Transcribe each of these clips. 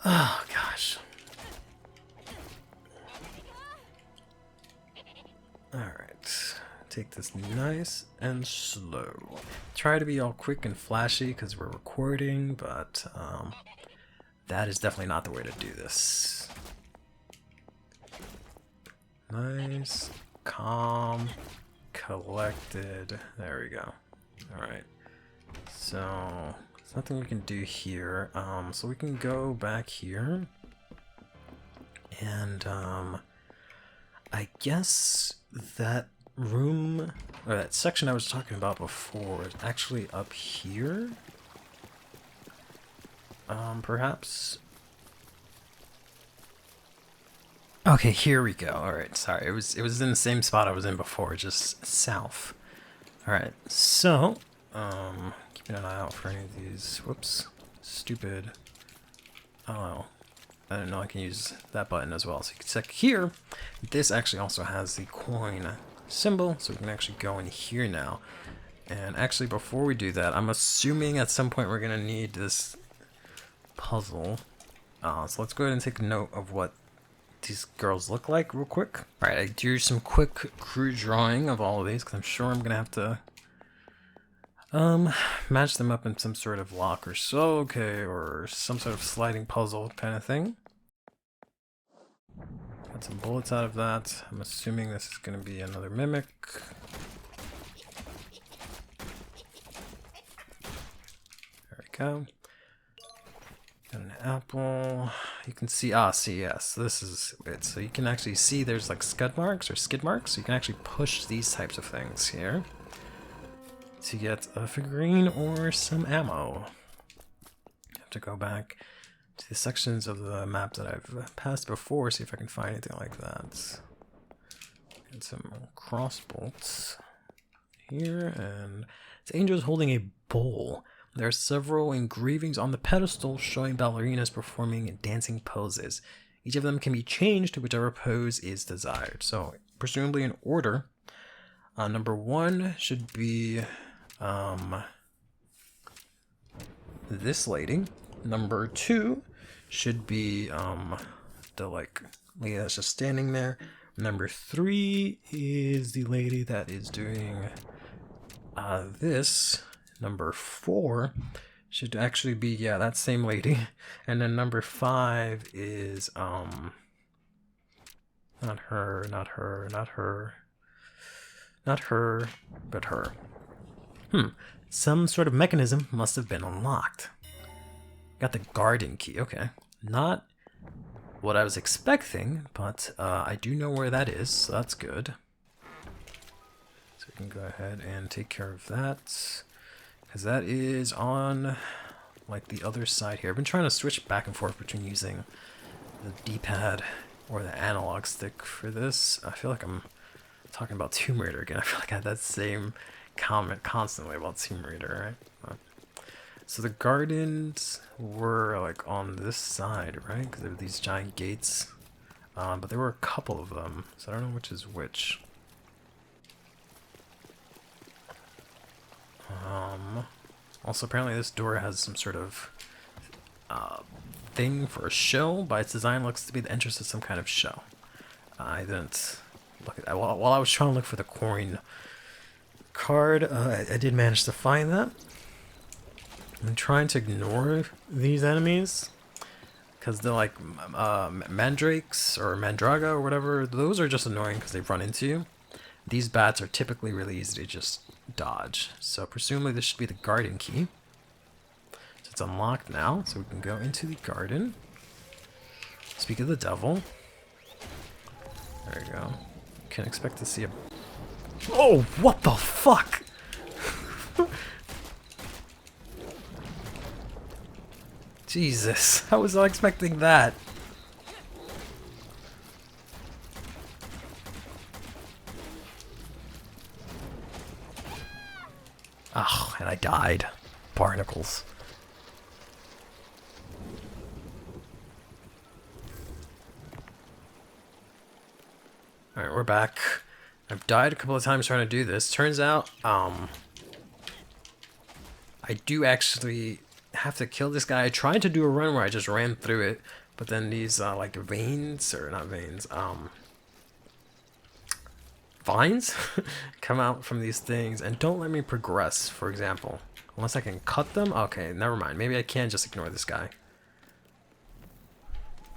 Oh gosh. Alright. Take this nice and slow. Try to be all quick and flashy because we're recording, but that is definitely not the way to do this. Nice, calm, collected. There we go. Alright. So, there's nothing we can do here. So we can go back here. And, I guess that room, or that section I was talking about before is actually up here. Perhaps. Okay, here we go. Alright, sorry. It was in the same spot I was in before, just south. Alright, so, keeping an eye out for any of these. Whoops. Stupid. Oh, I didn't know I can use that button as well. So you can check here. This actually also has the coin symbol, so we can actually go in here now. And actually, before we do that, I'm assuming at some point we're going to need this puzzle. So let's go ahead and take a note of what these girls look like real quick. Alright, I do some quick crew drawing of all of these because I'm sure I'm going to have to match them up in some sort of lock or so, okay, or some sort of sliding puzzle kind of thing. Got some bullets out of that. I'm assuming this is going to be another mimic. There we go. Got an apple. You can see, see, yes, this is it. So you can actually see there's like skid marks. So you can actually push these types of things here to get a figurine or some ammo. I have to go back to the sections of the map that I've passed before, see if I can find anything like that. Get some cross bolts here, and it's angels holding a bowl. There are several engravings on the pedestal showing ballerinas performing dancing poses. Each of them can be changed to whichever pose is desired. So, presumably in order, number 1 should be this lady. Number 2 should be the lady that's just standing there. Number 3 is the lady that is doing this. Number 4 should actually be, yeah, that same lady. And then number 5 is not her, not her, not her, not her, but her. Some sort of mechanism must have been unlocked. Got the garden key, okay. Not what I was expecting, but I do know where that is, so that's good. So we can go ahead and take care of that. Because that is on, like, the other side here. I've been trying to switch back and forth between using the D-pad or the analog stick for this. I feel like I'm talking about Tomb Raider again. I feel like I had that same comment constantly about Tomb Raider, right? So the gardens were, like, on this side, right? Because there were these giant gates. But there were a couple of them, so I don't know which is which. Also, apparently this door has some sort of thing for a show. By its design, looks to be the entrance to some kind of show. I didn't look at that. While I was trying to look for the coin card, I did manage to find that. I'm trying to ignore these enemies because they're like mandrakes or mandraga or whatever. Those are just annoying because they run into you. These bats are typically really easy to just dodge. So presumably this should be the garden key. So it's unlocked now, so we can go into the garden. Speak of the devil. There you go. Can expect to see a... Oh, what the fuck? Jesus, I was not expecting that. Oh, and I died. Barnacles. Alright, we're back. I've died a couple of times trying to do this. Turns out, I do actually have to kill this guy. I tried to do a run where I just ran through it, but then these like veins, or not veins, vines come out from these things and don't let me progress, for example. Unless I can cut them? Okay, never mind. Maybe I can just ignore this guy.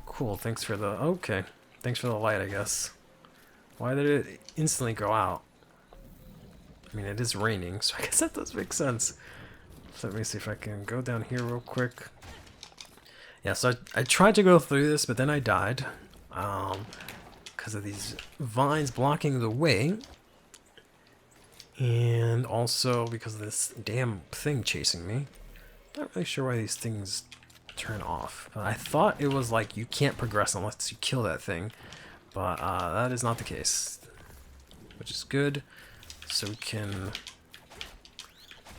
Cool, thanks for the... Okay, thanks for the light, I guess. Why did it instantly go out? I mean, it is raining, so I guess that does make sense. So let me see if I can go down here real quick. Yeah, so I tried to go through this, but then I died. Because of these vines blocking the way. And also because of this damn thing chasing me. Not really sure why these things turn off. But I thought it was like you can't progress unless you kill that thing. But that is not the case. Which is good. So we can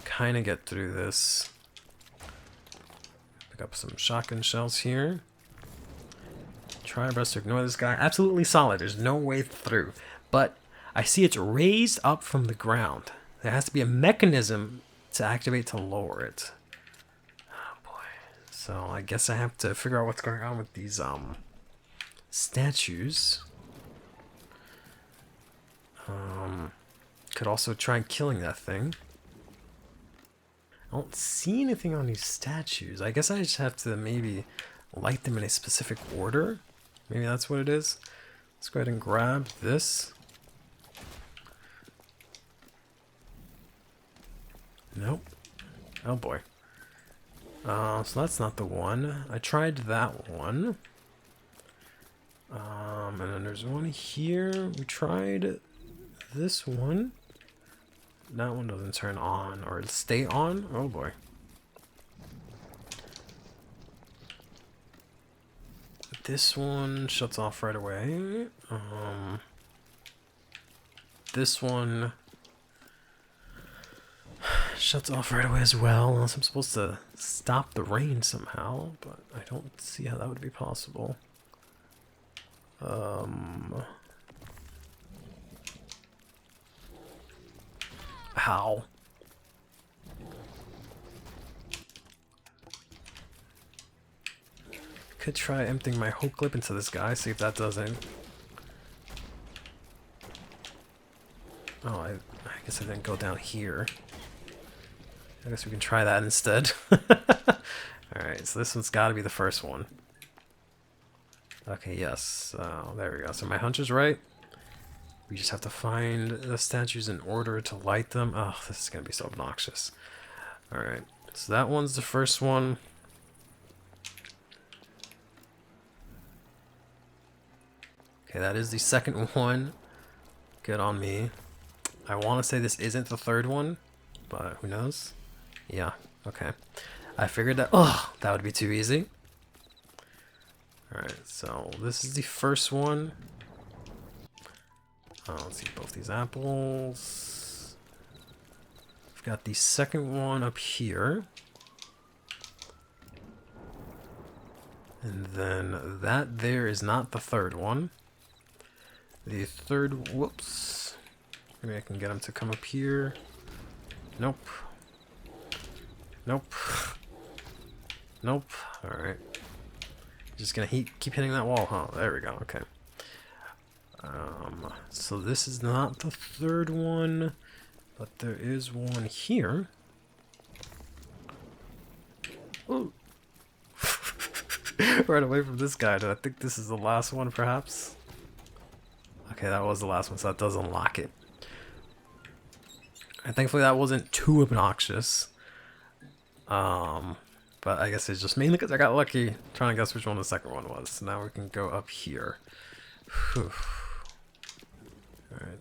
kind of get through this. Pick up some shotgun shells here. Try our best to ignore this guy. Absolutely solid. There's no way through. But I see it's raised up from the ground. There has to be a mechanism to activate to lower it. Oh boy. So I guess I have to figure out what's going on with these statues. Could also try killing that thing. I don't see anything on these statues. I guess I just have to maybe light them in a specific order. Maybe that's what it is. Let's go ahead and grab this. Nope. Oh boy. So that's not the one. I tried that one. And then there's one here. We tried this one. That one doesn't turn on or stay on. Oh boy. This one shuts off right away. This one shuts off right away as well, unless I'm supposed to stop the rain somehow, but I don't see how that would be possible. How? Could try emptying my whole clip into this guy, see if that doesn't. Oh, I guess I didn't go down here. I guess we can try that instead. Alright, so this one's got to be the first one. Okay, yes. There we go. So my hunch is right. We just have to find the statues in order to light them. Oh, this is going to be so obnoxious. Alright, so that one's the first one. Okay, that is the second one. Good on me. I want to say this isn't the third one, but who knows? Yeah, okay. I figured that, oh, that would be too easy. Alright, so this is the first one. Let's see, both these apples. I've got the second one up here. And then that there is not the third one. The third, whoops. Maybe I can get him to come up here. Nope. Nope. Nope. Alright. Just gonna keep hitting that wall, huh? There we go, okay. So this is not the third one, but there is one here. Ooh. Right away from this guy. I think this is the last one, perhaps? Okay, that was the last one, so that does unlock it. And thankfully that wasn't too obnoxious. But I guess it's just mainly because I got lucky trying to guess which one the second one was. So now we can go up here. Whew. Alright.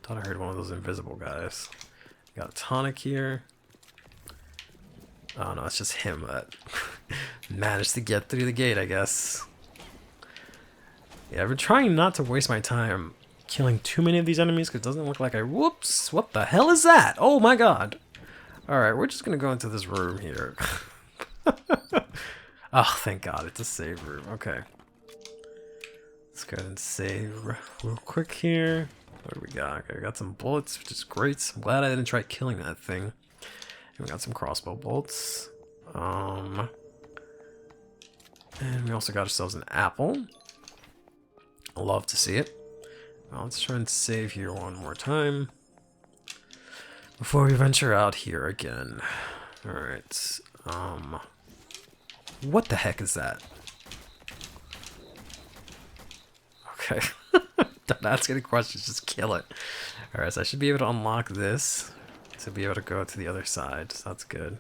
Thought I heard one of those invisible guys. Got a tonic here. Oh no, it's just him that managed to get through the gate, I guess. Yeah, I've been trying not to waste my time killing too many of these enemies because it doesn't look like I... Whoops! What the hell is that? Oh my god! Alright, we're just gonna go into this room here. Oh, thank god, it's a save room. Okay. Let's go ahead and save real quick here. What do we got? Okay, we got some bullets, which is great. I'm glad I didn't try killing that thing. And we got some crossbow bolts. And we also got ourselves an apple. I love to see it. Well, let's try and save here one more time before we venture out here again. Alright. What the heck is that? Okay. Don't ask any questions, just kill it. Alright, so I should be able to unlock this to be able to go to the other side, so that's good.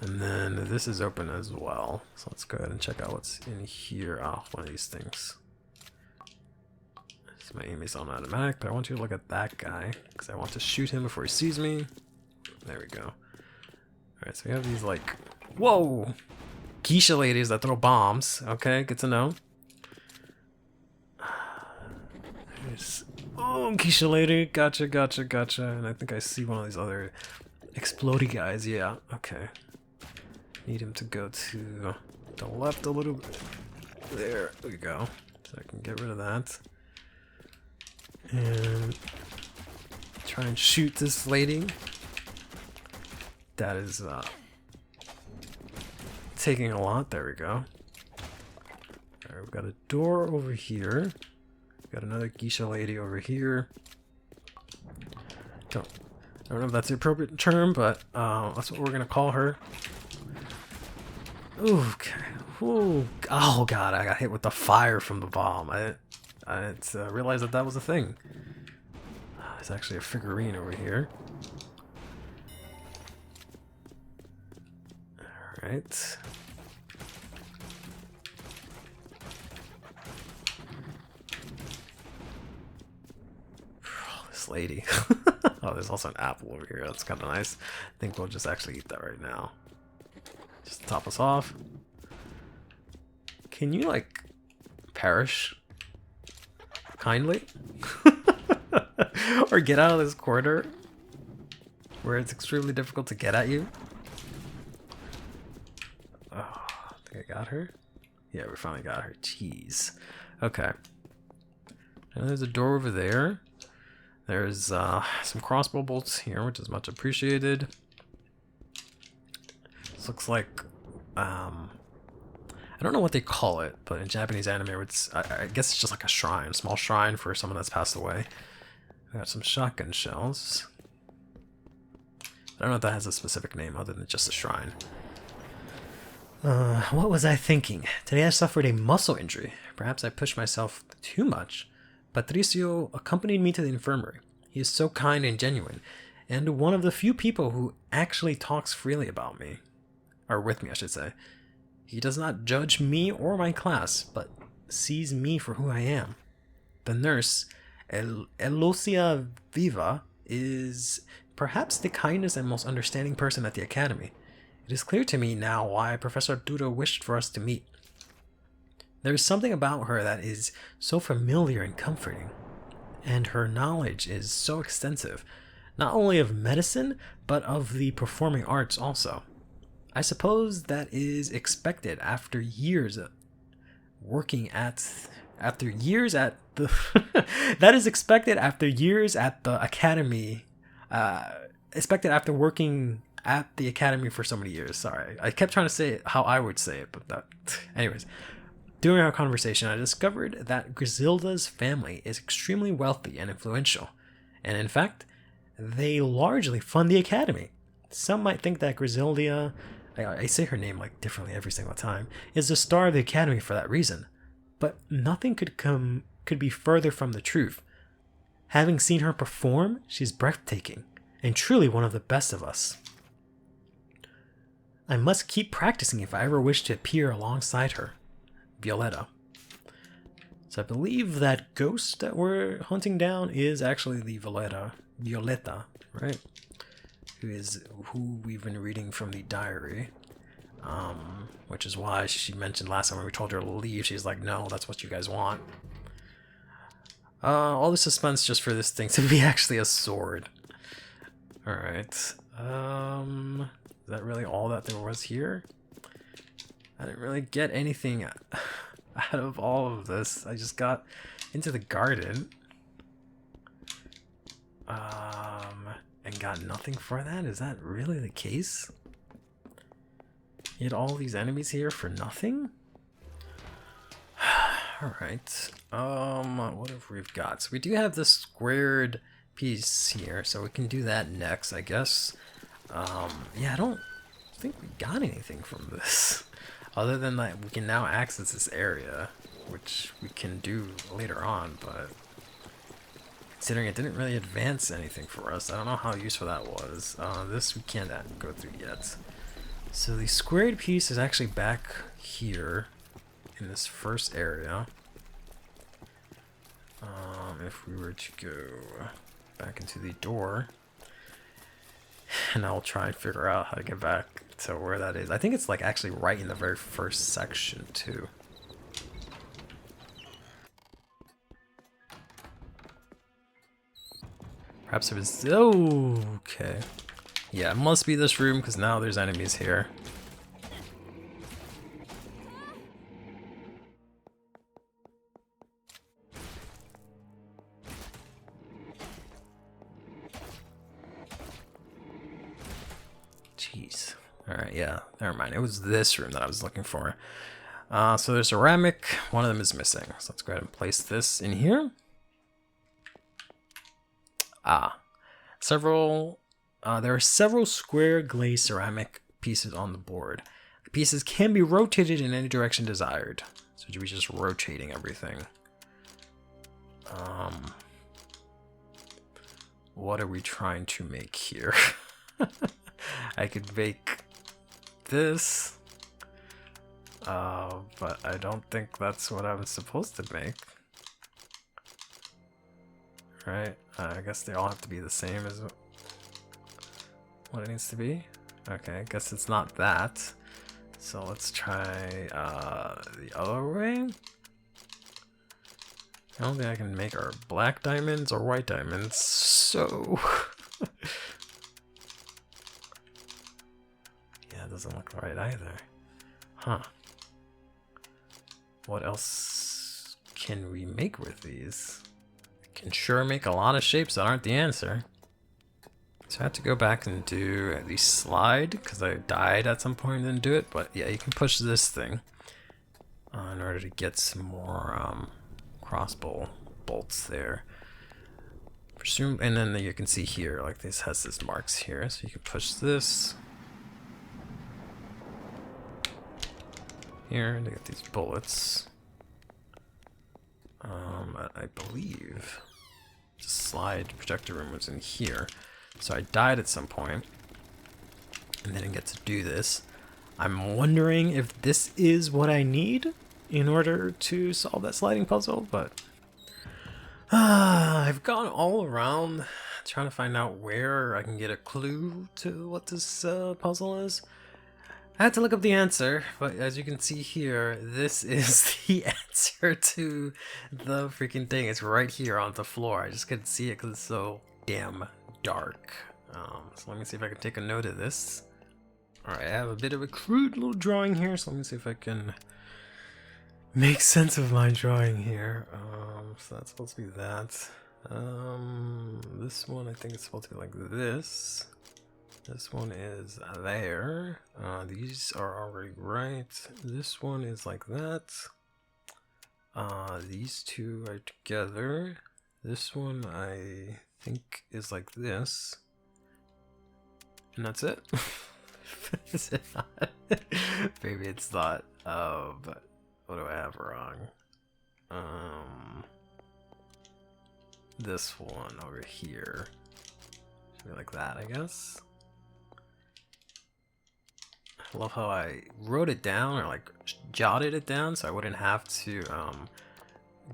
And then this is open as well, so let's go ahead and check out what's in here. Oh, one of these things. So my aim is on automatic, but I want you to look at that guy, because I want to shoot him before he sees me. There we go. Alright, so we have these, like, whoa! Geisha ladies that throw bombs. Okay, good to know. There's, oh, Geisha lady. Gotcha, gotcha, gotcha. And I think I see one of these other explodey guys. Yeah, okay. Need him to go to the left a little bit. There we go. So I can get rid of that. And try and shoot this lady. That is taking a lot. There we go. Alright, we've got a door over here. We've got another geisha lady over here. I don't know if that's the appropriate term, but that's what we're gonna call her. Ooh, okay. Ooh. Oh god, I got hit with the fire from the bomb. I didn't realize that was a thing. There's actually a figurine over here. Alright. This lady. Oh, there's also an apple over here. That's kind of nice. I think we'll just actually eat that right now. Just to top us off. Can you, like, perish? Kindly? Or get out of this corner where it's extremely difficult to get at you? Oh, I think I got her. Yeah, we finally got her. Jeez. Okay. And there's a door over there. There's some crossbow bolts here, which is much appreciated. This looks like, I don't know what they call it, but in Japanese anime, it's, I guess it's just like a shrine, a small shrine for someone that's passed away. We got some shotgun shells. I don't know if that has a specific name other than just a shrine. What was I thinking? Today I suffered a muscle injury. Perhaps I pushed myself too much. Patricio accompanied me to the infirmary. He is so kind and genuine, and one of the few people who actually talks freely about me. Or with me, I should say. He does not judge me or my class, but sees me for who I am. The nurse, Elosia Viva, is perhaps the kindest and most understanding person at the academy. It is clear to me now why Professor Arturo wished for us to meet. There is something about her that is so familiar and comforting, and her knowledge is so extensive, not only of medicine, but of the performing arts also. I suppose that is expected after years working at that is expected after years at the academy, expected after working at the academy for so many years. Sorry, I kept trying to say it how I would say it, but that anyways. During our conversation, I discovered that Griselda's family is extremely wealthy and influential, and in fact, they largely fund the academy. Some might think that Griselda, I say her name like differently every single time, is the star of the academy for that reason, but nothing could be further from the truth. Having seen her perform, she's breathtaking, and truly one of the best of us. I must keep practicing if I ever wish to appear alongside her. Violetta. So I believe that ghost that we're hunting down is actually the Violetta, right? Who we've been reading from the diary. Which is why she mentioned last time when we told her to leave, she's like, no, that's what you guys want. All the suspense just for this thing to be actually a sword. Alright. Is that really all that there was here? I didn't really get anything out of all of this. I just got into the garden. And got nothing for that? Is that really the case? You had all these enemies here for nothing? Alright. What have we got? So we do have this squared piece here, so we can do that next, I guess. Yeah, I don't think we got anything from this. Other than that, we can now access this area, which we can do later on, but considering it didn't really advance anything for us, I don't know how useful that was. This we can't go through yet. So the squared piece is actually back here in this first area. If we were to go back into the door, and I'll try and figure out how to get back to where that is. I think it's like actually right in the very first section too. Perhaps it was, oh, okay. Yeah, it must be this room because now there's enemies here. Jeez. Alright, yeah, never mind. It was this room that I was looking for. So there's ceramic. One of them is missing. So let's go ahead and place this in here. There are several square glazed ceramic pieces on the board. The pieces can be rotated in any direction desired. So we're just rotating everything. What are we trying to make here? I could make this, but I don't think that's what I'm supposed to make. Right? I guess they all have to be the same as what it needs to be. Okay, I guess it's not that. So let's try the other way. I don't think I can make our black diamonds or white diamonds, so... yeah, it doesn't look right either. Huh. What else can we make with these? Can sure make a lot of shapes that aren't the answer. So I have to go back and do at least slide, because I died at some point and didn't do it. But yeah, you can push this thing in order to get some more crossbow bolts there. Presume, and then you can see here, like this has this marks here, so you can push this here to get these bullets. I believe the slide projector room was in here. So I died at some point and didn't get to do this. I'm wondering if this is what I need in order to solve that sliding puzzle, but I've gone all around trying to find out where I can get a clue to what this puzzle is. I had to look up the answer, but as you can see here, this is the answer to the freaking thing. It's right here on the floor. I just couldn't see it because it's so damn dark. So let me see if I can take a note of this. Alright, I have a bit of a crude little drawing here, so let me see if I can make sense of my drawing here. So that's supposed to be that. This one I think it's supposed to be like this. This one is there. These are already right. This one is like that. These two are together. This one I think is like this. And that's it. Is it not? Maybe it's not. But what do I have wrong? This one over here. Should be like that, I guess. I love how I wrote it down, or like jotted it down so I wouldn't have to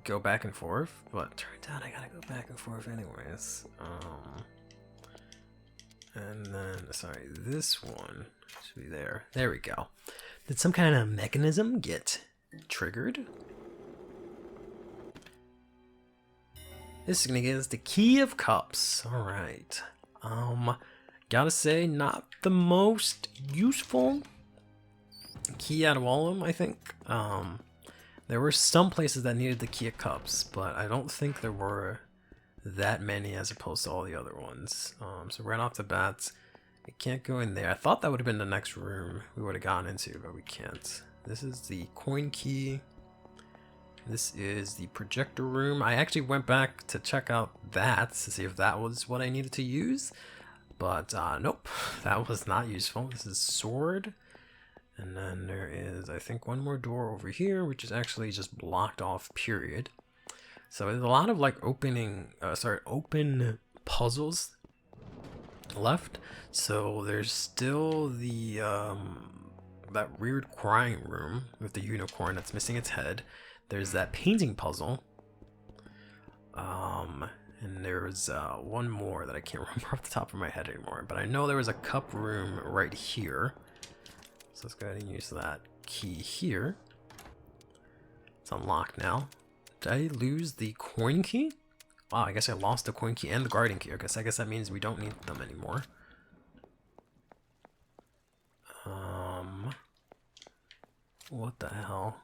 go back and forth, but turns out I gotta go back and forth anyways. And then, sorry, this one should be there. There we go. Did some kind of mechanism get triggered? This is gonna get us the Key of Cups. Alright. Gotta say, not the most useful key out of all of them, I think. There were some places that needed the Key of Cups, but I don't think there were that many as opposed to all the other ones. So right off the bat, I can't go in there. I thought that would have been the next room we would have gone into, but we can't. This is the coin key. This is the projector room. I actually went back to check out that to see if that was what I needed to use. But nope, that was not useful. This is sword. And then there is, I think, one more door over here, which is actually just blocked off, period. So there's a lot of like open puzzles left. So there's still the that weird crying room with the unicorn that's missing its head. There's that painting puzzle. And there's one more that I can't remember off the top of my head anymore. But I know there was a cup room right here. So let's go ahead and use that key here. It's unlocked now. Did I lose the coin key? Wow, I guess I lost the coin key and the guardian key. I guess that means we don't need them anymore. What the hell?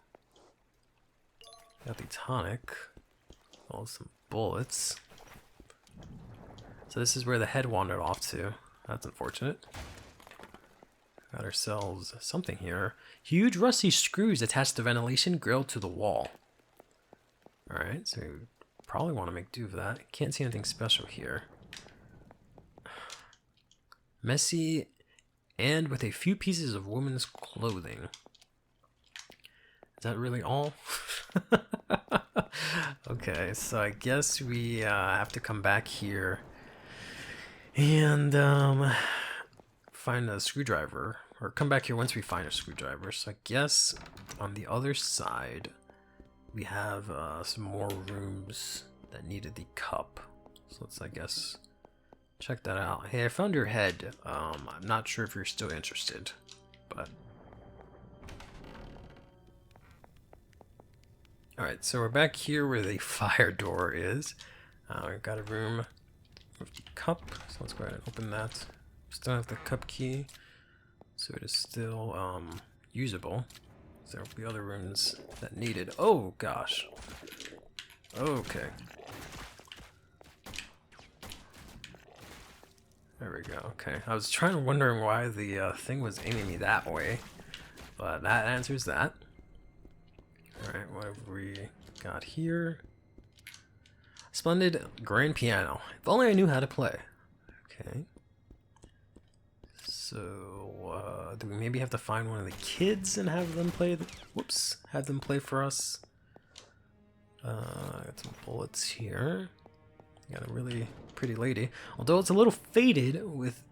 Got the tonic. Oh, some bullets. So this is where the head wandered off to. That's unfortunate. Got ourselves something here. Huge rusty screws attached to ventilation grill to the wall. Alright, so we probably want to make do of that. Can't see anything special here. Messy and with a few pieces of women's clothing. Is that really all? Okay, so I guess we have to come back here and find a screwdriver, or come back here once we find a screwdriver. So I guess on the other side we have some more rooms that needed the cup. So let's, I guess, check that out. Hey, I found your head. I'm not sure if you're still interested, but alright, so we're back here where the fire door is. We've got a room with the cup, so let's go ahead and open that. Still have the cup key, so it is still usable. So there will be other rooms that needed. Oh gosh. Okay. There we go. Okay, I was wondering why the thing was aiming me that way, but that answers that. Alright, what have we got here? Splendid grand piano. If only I knew how to play. Okay. So, do we maybe have to find one of the kids and have them play have them play for us? Got some bullets here. Got a really pretty lady. Although it's a little faded with,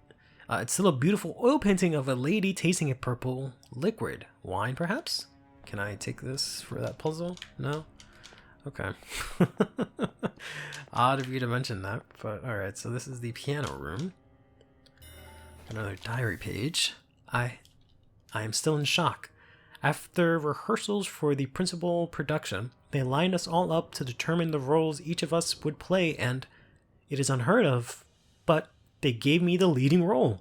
it's still a beautiful oil painting of a lady tasting a purple liquid. Wine, perhaps? Can I take this for that puzzle? No? Okay. Odd of you to mention that, but alright, so this is the piano room. Another diary page. I am still in shock. After rehearsals for the principal production, they lined us all up to determine the roles each of us would play, and it is unheard of, but they gave me the leading role.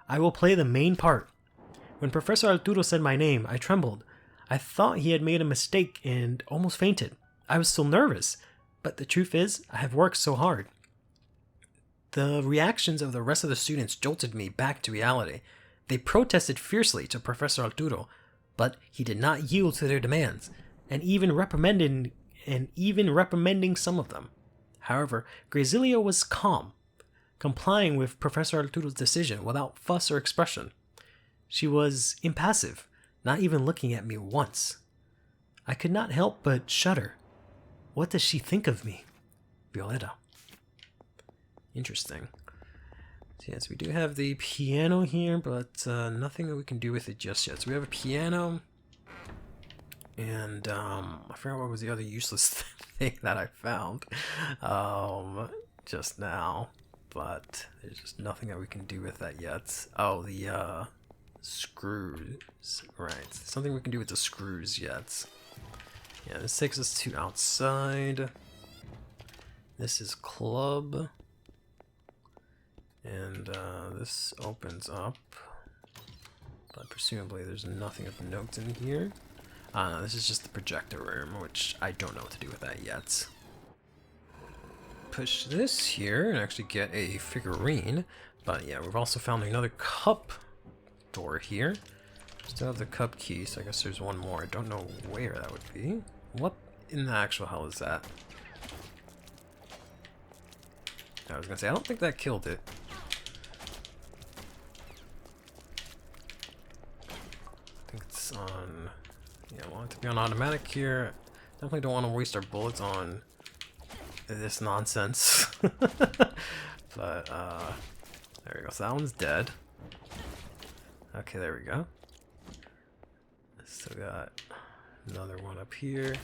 I will play the main part. When Professor Arturo said my name, I trembled. I thought he had made a mistake and almost fainted. I was so nervous, but the truth is, I have worked so hard. The reactions of the rest of the students jolted me back to reality. They protested fiercely to Professor Arturo, but he did not yield to their demands, and even reprimanding some of them. However, Gracilio was calm, complying with Professor Arturo's decision without fuss or expression. She was impassive, not even looking at me once. I could not help but shudder. What does she think of me? Violetta. Interesting. So yes, we do have the piano here, but nothing that we can do with it just yet. So we have a piano, and I forgot what was the other useless thing that I found just now, but there's just nothing that we can do with that yet. Oh, the screws. Right, something we can do with the screws yet. Yeah, this takes us to outside. This is club. And this opens up. But presumably there's nothing of note in here. This is just the projector room, which I don't know what to do with that yet. push this here and actually get a figurine. But yeah, we've also found another cup door here. Still have the cup key, so I guess there's one more. I don't know where that would be. What in the actual hell is that? I was gonna say, I don't think that killed it. I think it's on... Yeah, I want it to be on automatic here. Definitely don't want to waste our bullets on this nonsense. But, there we go. So that one's dead. Okay, there we go. Still got another one up here.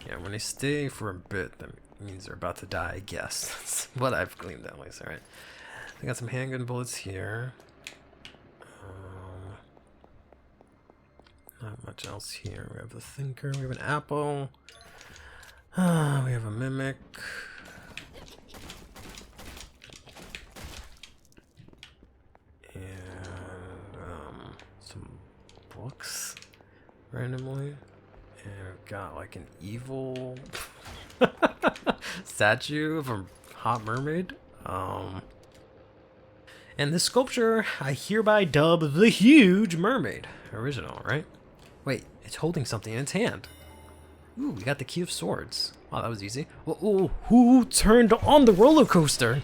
Yeah, when they stay for a bit, that means they're about to die, I guess. That's what I've gleaned at least. Alright. I got some handgun bullets here. Not much else here. We have the thinker, we have an apple. We have a mimic. And some books randomly. And we've got like an evil statue of a hot mermaid. And this sculpture I hereby dub the Huge Mermaid. Original, right? Wait, it's holding something in its hand. Ooh, we got the Key of Swords. Wow, that was easy. Ooh, who turned on the roller coaster?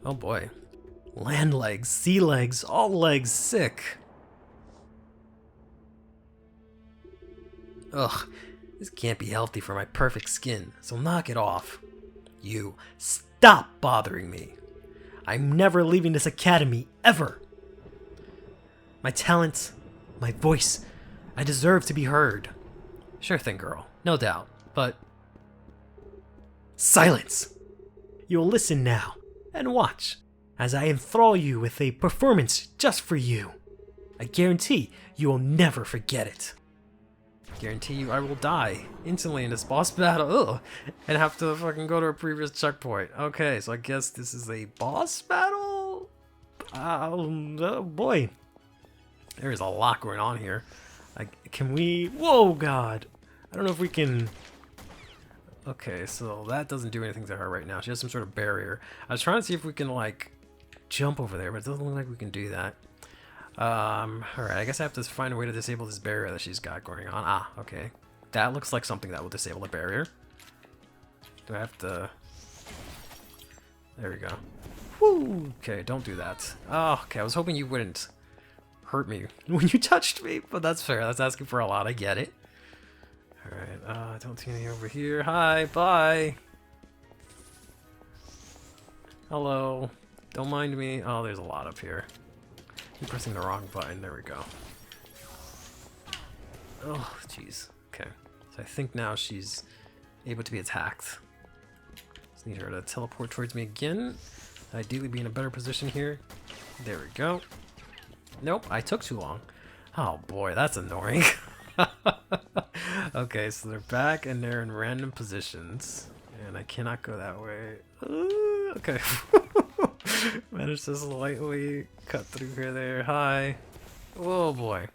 Oh boy. Land legs, sea legs, all legs sick. Ugh, this can't be healthy for my perfect skin, so knock it off. You, stop bothering me. I'm never leaving this academy, ever. My talents, my voice, I deserve to be heard. Sure thing, girl, no doubt, but... Silence! You'll listen now, and watch, as I enthrall you with a performance just for you. I guarantee you will never forget it. Guarantee you I will die instantly in this boss battle, and have to fucking go to a previous checkpoint. Okay, so I guess this is a boss battle? Oh boy. There is a lot going on here. Can we... Whoa, God. I don't know if we can... Okay, so that doesn't do anything to her right now. She has some sort of barrier. I was trying to see if we can, like, jump over there, but it doesn't look like we can do that. Alright, I guess I have to find a way to disable this barrier that she's got going on. Ah, okay. That looks like something that will disable the barrier. Do I have to... There we go. Woo! Okay, don't do that. Oh, okay, I was hoping you wouldn't hurt me when you touched me, but that's fair. That's asking for a lot. I get it. Alright, I don't see any over here. Hi, bye! Hello. Don't mind me. Oh, there's a lot up here. I'm pressing the wrong button. There we go. Oh, jeez. Okay. So I think now she's able to be attacked. Just need her to teleport towards me again. Ideally be in a better position here. There we go. Nope, I took too long. Oh boy, that's annoying. Okay, so they're back and they're in random positions. And I cannot go that way. Okay. Managed to slightly cut through here there. Hi. Whoa boy.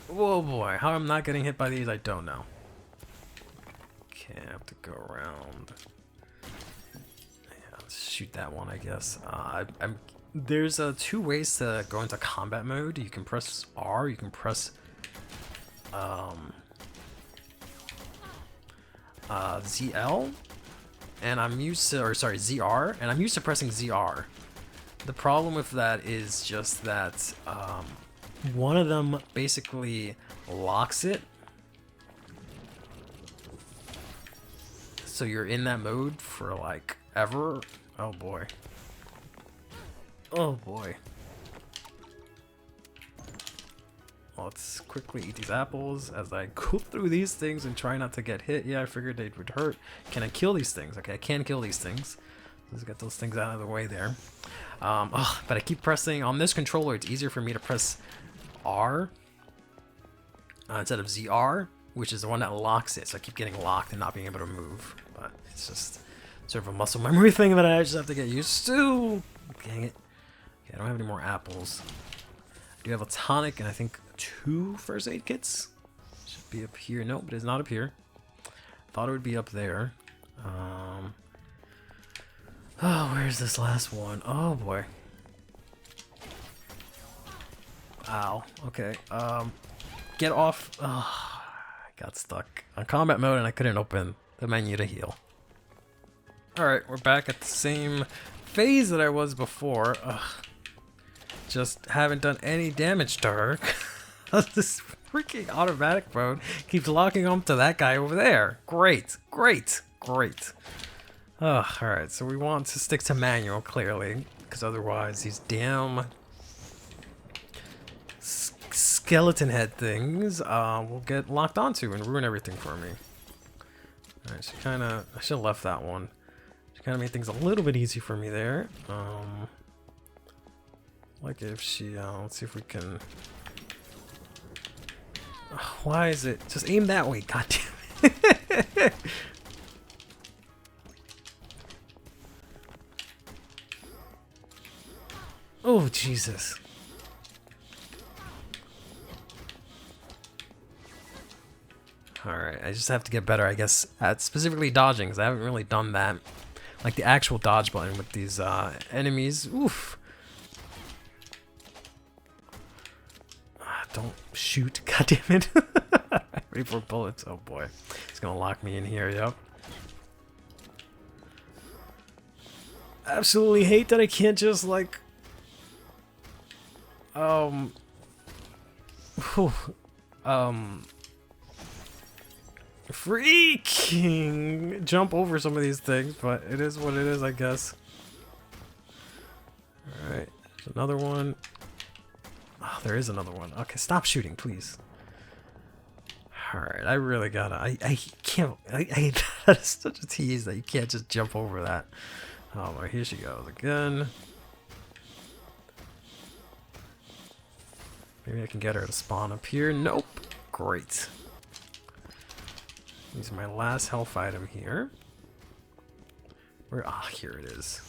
Whoa boy. How I'm not getting hit by these, I don't know. Okay, I have to go around. Yeah, let's shoot that one, I guess. There's two ways to go into combat mode. You can press R, you can press ZL, and I'm used to, or sorry, ZR, and I'm used to pressing ZR. The problem with that is just that one of them basically locks it, so you're in that mode for like ever. Oh boy. Oh boy. Let's quickly eat these apples as I go through these things and try not to get hit. Yeah, I figured they would hurt. Can I kill these things? Okay, I can kill these things. Let's get those things out of the way there. But I keep pressing on this controller. It's easier for me to press R instead of ZR. which is the one that locks it. So I keep getting locked and not being able to move. But it's just sort of a muscle memory thing that I just have to get used to. Dang it. Okay, I don't have any more apples. I do have a tonic and I think 2 first aid kits. Should be up here. Nope, it is not up here. Thought it would be up there. Oh, where's this last one? Oh boy. Ow. Okay. Get off. Oh, I got stuck on combat mode and I couldn't open the menu to heal. Alright, we're back at the same phase that I was before. Ugh. Just haven't done any damage to her. This freaking automatic mode keeps locking on to that guy over there. Great, great, great. Ugh, alright, so we want to stick to manual, clearly. Because otherwise these damn skeleton head things will get locked onto and ruin everything for me. Alright, she kinda... I should have left that one. She kinda made things a little bit easy for me there. Like if she... let's see if we can... Why is it... Just aim that way, god damn it. Oh, Jesus. Alright, I just have to get better, I guess, at specifically dodging, because I haven't really done that. Like the actual dodge button with these enemies. Oof. Don't shoot, god damn it. Ready for bullets. Oh boy. It's gonna lock me in here, yep. Absolutely hate that I can't just like freaking jump over some of these things, but it is what it is, I guess. Alright, there's another one. Oh, there is another one. Okay, stop shooting, please. Alright, I really gotta... I can't... that is such a tease that you can't just jump over that. Oh, well, here she goes again. Maybe I can get her to spawn up here. Nope. Great. Use my last health item here. Where? Ah, here it is.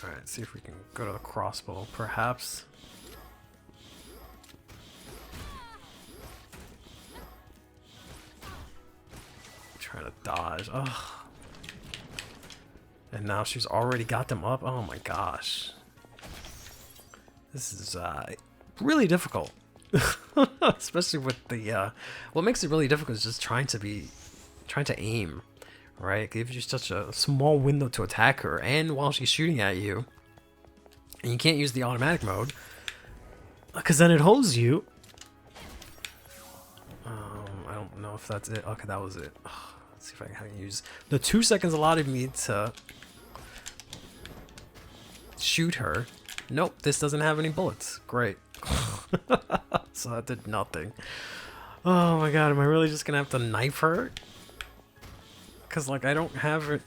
Alright, see if we can go to the crossbow, perhaps. Trying to dodge. Ugh. And now she's already got them up. Oh my gosh. This is really difficult. Especially with the what makes it really difficult is just trying to aim. Right? It gives you such a small window to attack her, and while she's shooting at you. And you can't use the automatic mode. Because then it holds you. I don't know if that's it. Okay, that was it. Let's see if I can use the 2 seconds allotted me to shoot her. Nope, this doesn't have any bullets. Great. So that did nothing. Oh my god, am I really just gonna have to knife her? Because, like, I don't have it.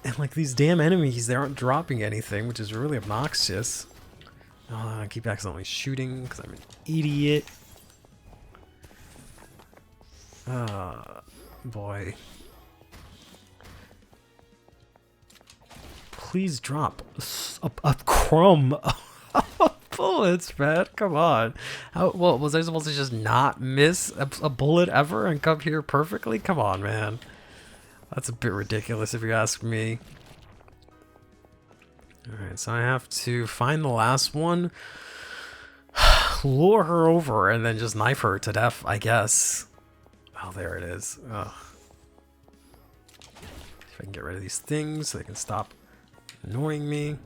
And, like, these damn enemies, they aren't dropping anything, which is really obnoxious. Oh, I keep accidentally shooting because I'm an idiot. Boy. Please drop a crumb of bullets, man. Come on. Well, was I supposed to just not miss a bullet ever and come here perfectly? Come on, man. That's a bit ridiculous if you ask me. Alright, so I have to find the last one, lure her over, and then just knife her to death, I guess. Oh, there it is. Ugh. If I can get rid of these things so they can stop annoying me.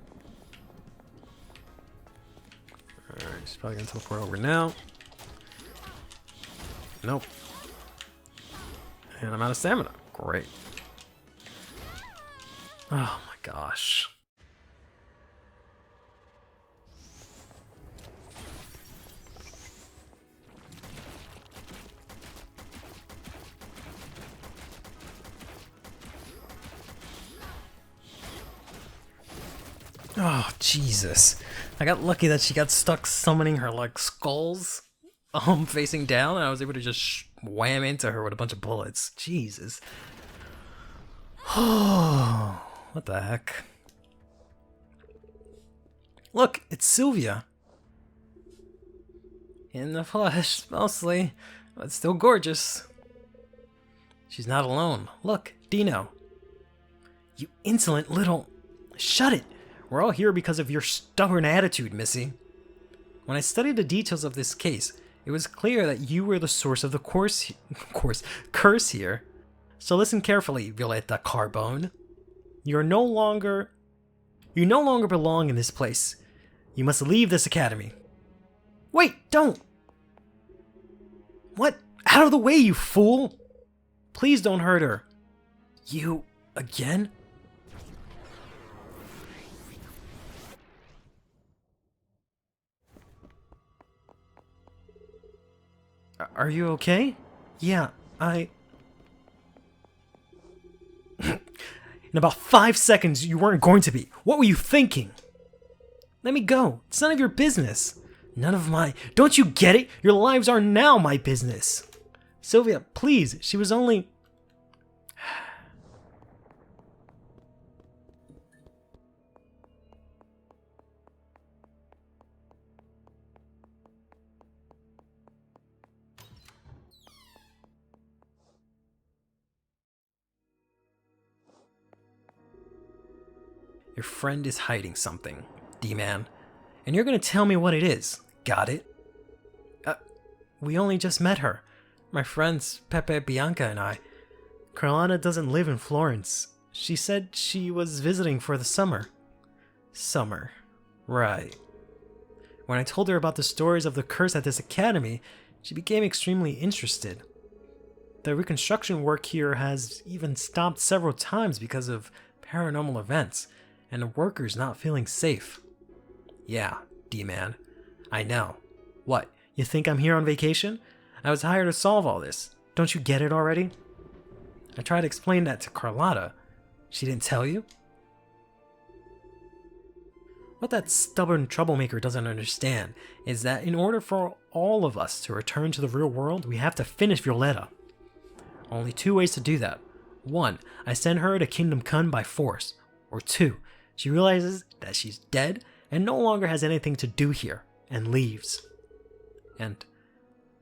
Alright, she's probably gonna teleport over now. Nope. And I'm out of stamina. Great. Oh my gosh. Oh, Jesus. I got lucky that she got stuck summoning her, like, skulls facing down, and I was able to just wham into her with a bunch of bullets. Jesus. What the heck? Look, it's Silvia. In the flesh, mostly, but still gorgeous. She's not alone. Look, Dino. You insolent little... Shut it! We're all here because of your stubborn attitude, Missy. When I studied the details of this case, it was clear that you were the source of the curse here. So listen carefully, Violetta Carbone. You no longer belong in this place. You must leave this academy. Wait, don't! What? Out of the way, you fool! Please don't hurt her. You... again? Are you okay? Yeah, In about 5 seconds, you weren't going to be. What were you thinking? Let me go. It's none of your business. None of my... Don't you get it? Your lives are now my business. Silvia, please. She was only... Your friend is hiding something, D-Man. And you're gonna tell me what it is. Got it? We only just met her. My friends Pepe, Bianca, and I. Carlotta doesn't live in Florence. She said she was visiting for the summer. Summer. Right. When I told her about the stories of the curse at this academy, she became extremely interested. The reconstruction work here has even stopped several times because of paranormal events, and the workers not feeling safe. Yeah, D-Man. I know. What, you think I'm here on vacation? I was hired to solve all this. Don't you get it already? I tried to explain that to Carlotta. She didn't tell you? What that stubborn troublemaker doesn't understand is that in order for all of us to return to the real world, we have to finish Violetta. Only 2 ways to do that. 1, I send her to Kingdom Come by force. Or 2, she realizes that she's dead and no longer has anything to do here, and leaves. And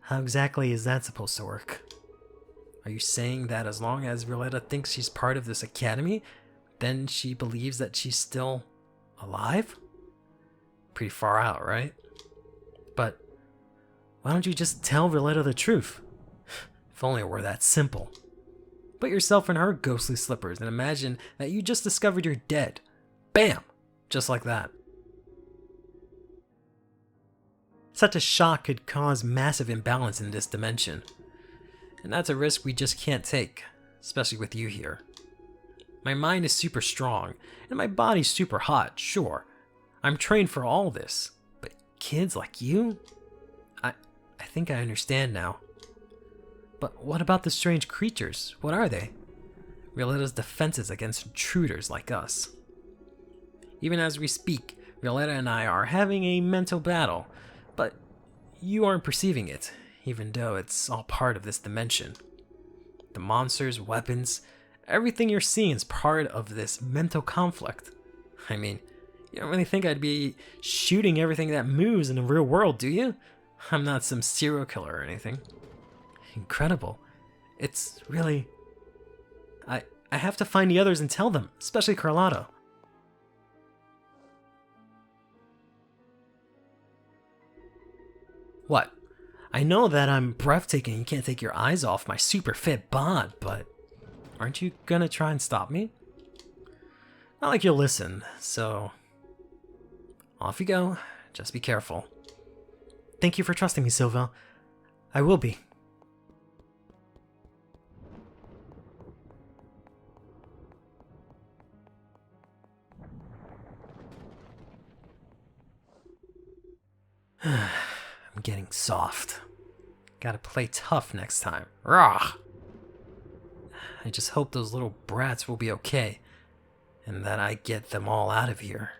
how exactly is that supposed to work? Are you saying that as long as Violetta thinks she's part of this academy, then she believes that she's still alive? Pretty far out, right? But why don't you just tell Violetta the truth? If only it were that simple. Put yourself in her ghostly slippers and imagine that you just discovered you're dead. Bam! Just like that. Such a shock could cause massive imbalance in this dimension. And that's a risk we just can't take, especially with you here. My mind is super strong, and my body's super hot, sure. I'm trained for all this, but kids like you? I think I understand now. But what about the strange creatures? What are they? Violetta's defenses against intruders like us. Even as we speak, Violetta and I are having a mental battle, but you aren't perceiving it, even though it's all part of this dimension. The monsters, weapons, everything you're seeing is part of this mental conflict. I mean, you don't really think I'd be shooting everything that moves in the real world, do you? I'm not some serial killer or anything. Incredible. It's really... I have to find the others and tell them, especially Carlotta. What? I know that I'm breathtaking, you can't take your eyes off my super fit bod, but aren't you gonna try and stop me? Not like you'll listen, so off you go. Just be careful. Thank you for trusting me, Silvia. I will be. I'm getting soft. Gotta play tough next time. Rah! I just hope those little brats will be okay, and that I get them all out of here.